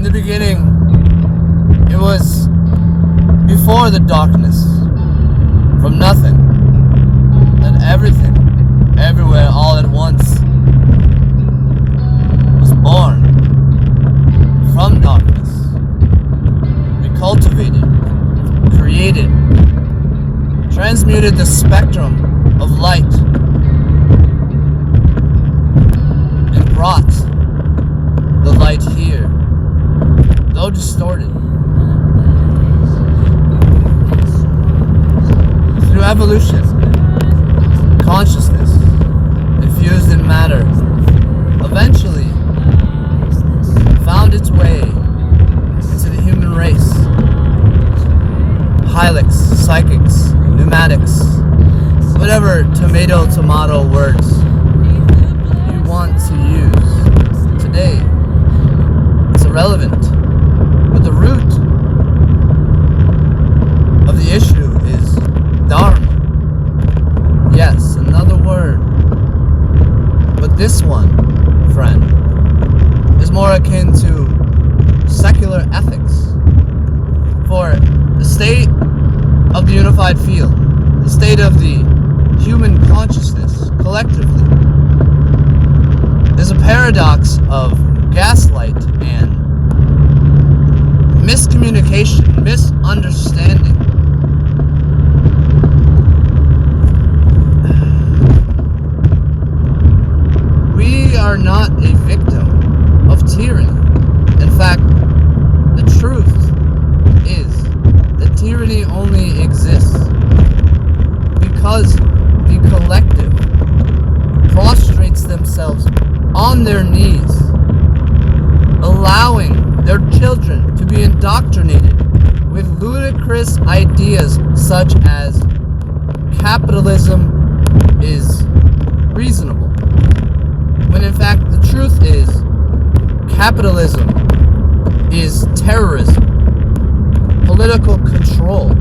In the beginning, it was before the darkness, from nothing, that everything, everywhere, all at once, was born from darkness. We cultivated, created, transmuted the spectrum of light, and brought the light here, though distorted, through evolution, consciousness, infused in matter, eventually found its way into the human race. Hylics, psychics, pneumatics, whatever tomato words you want to use today, it's irrelevant. But the root of the issue is Dharma. Yes, another word. But this one, friend, is more akin to secular ethics. For the state of the unified field, the state of the human consciousness collectively, is a paradox of gaslight and miscommunication, misunderstanding. We are not a victim of tyranny. In fact, the truth is that tyranny only exists because the collective prostrates themselves on their knees, allowing their children to be indoctrinated with ludicrous ideas such as capitalism is reasonable, when in fact the truth is capitalism is terrorism, political control,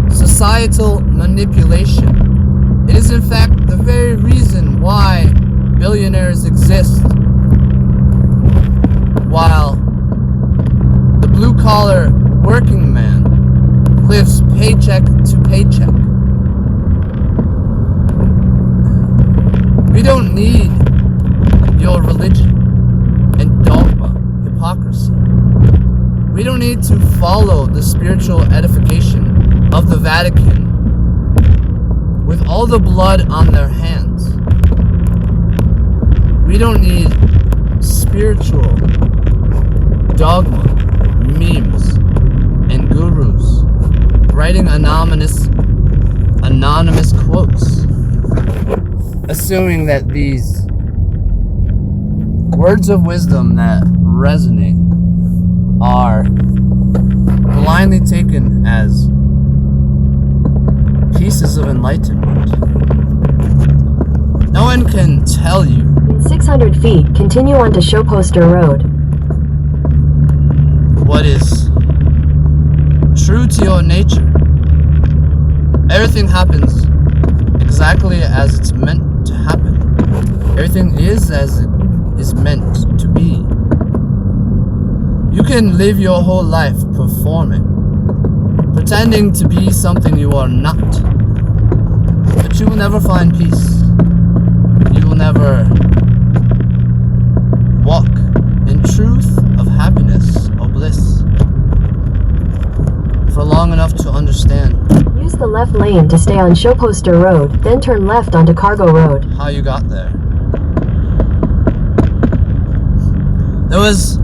societal manipulation. It is in fact the very reason why billionaires exist, while the blue-collar working man lives paycheck to paycheck. We don't need your religion and dogma, hypocrisy. We don't need to follow the spiritual edification of the Vatican with all the blood on their hands. We don't need spiritual dogma, memes, and gurus writing anonymous quotes, assuming that these words of wisdom that resonate are blindly taken as pieces of enlightenment. No one can tell you. In 600 feet, continue on to Showposter Road. What is true to your nature. Everything happens exactly as it's meant to happen. Everything is as it is meant to be. You can live your whole life performing, pretending to be something you are not, but you will never find peace. You will never walk in truth of happiness or bliss for long enough to understand. Use the left lane to stay on Showposter Road, then turn left onto Cargo Road. How you got there. There was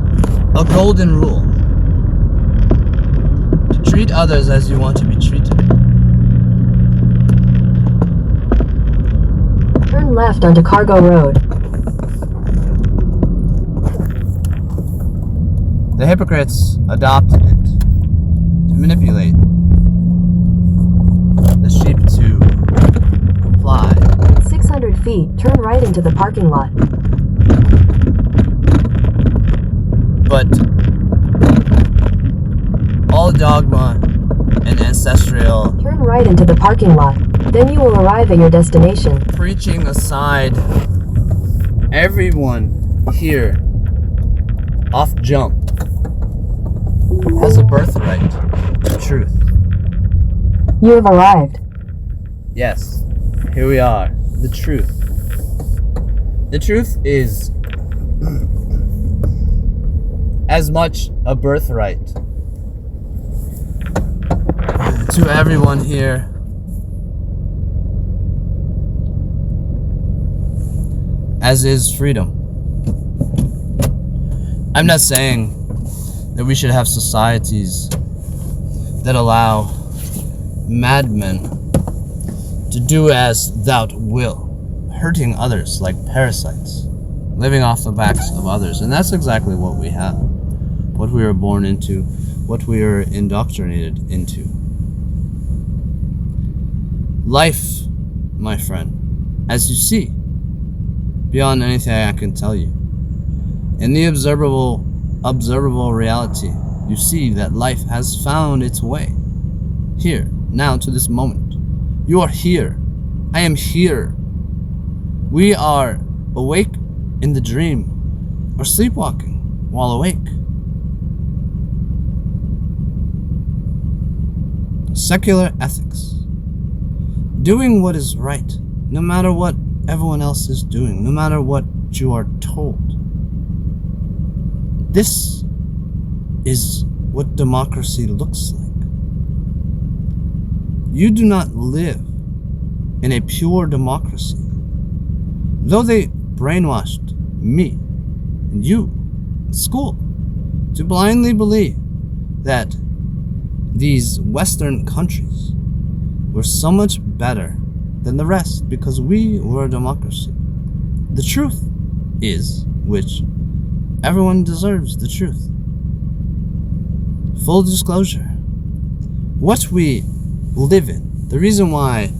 a golden rule: to treat others as you want to be treated. Turn left onto Cargo Road. The hypocrites adopted it to manipulate the sheep to comply. 600 feet, turn right into the parking lot. But all dogma and ancestral Turn right into the parking lot. Then you will arrive at your destination. preaching aside, everyone here off jump has a birthright to truth. You have arrived. Yes, here we are. The truth. The truth is as much a birthright to everyone here as is freedom. I'm not saying that we should have societies that allow madmen to do as thou will, hurting others like parasites, living off the backs of others. And that's exactly what we have, what we were born into, what we are indoctrinated into. Life, my friend, as you see, beyond anything I can tell you, in the observable reality, you see that life has found its way here, now, to this moment. You are here. I am here. We are awake in the dream, or sleepwalking while awake. Secular ethics. Doing what is right, no matter what everyone else is doing, no matter what you are told. This is what democracy looks like. You do not live in a pure democracy. Though they brainwashed me and you in school to blindly believe that these Western countries were so much better than the rest because we were a democracy. The truth is, which everyone deserves the truth. Full disclosure. What we live in, the reason why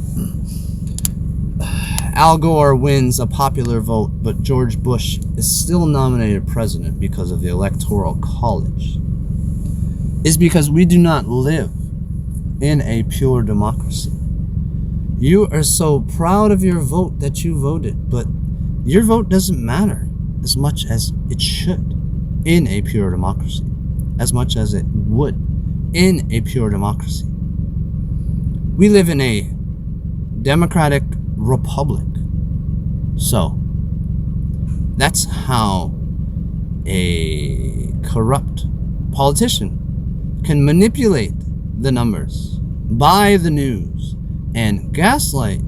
Al Gore wins a popular vote, but George Bush is still nominated president because of the Electoral College, is because we do not live in a pure democracy. You are so proud of your vote that you voted, but your vote doesn't matter as much as it should in a pure democracy, as much as it would in a pure democracy. We live in a democratic republic. So, that's how a corrupt politician can manipulate the numbers, buy the news, and gaslight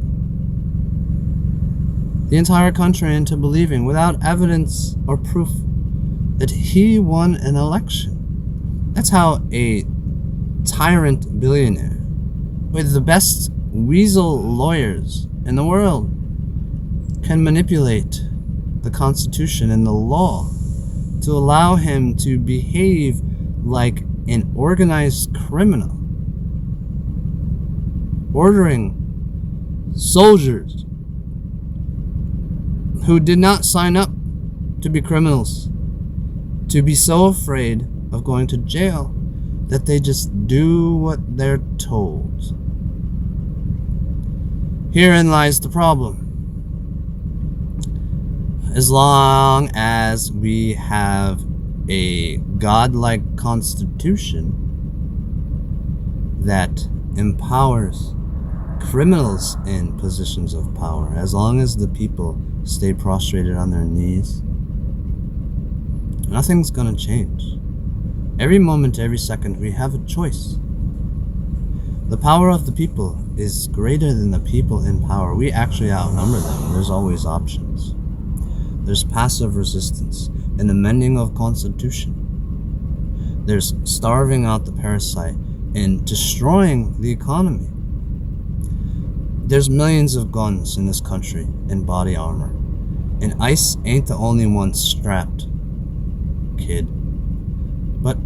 the entire country into believing, without evidence or proof, that he won an election. That's how a tyrant billionaire with the best weasel lawyers in the world can manipulate the Constitution and the law to allow him to behave like an organized criminal, ordering soldiers who did not sign up to be criminals to be so afraid of going to jail that they just do what they're told. Herein lies the problem. As long as we have a godlike constitution that empowers criminals in positions of power, as long as the people stay prostrated on their knees, nothing's gonna change. Every moment, every second, we have a choice. The power of the people is greater than the people in power. We actually outnumber them. There's always options. There's passive resistance, an amending of constitution. There's starving out the parasite and destroying the economy. There's millions of guns in this country and body armor. And ICE ain't the only one strapped, kid. But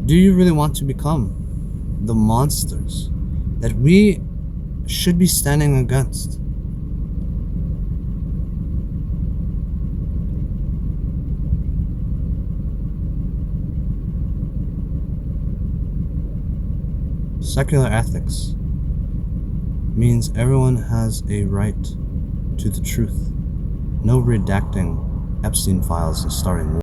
do you really want to become the monsters that we should be standing against? Secular ethics means everyone has a right to the truth. No redacting Epstein files and starting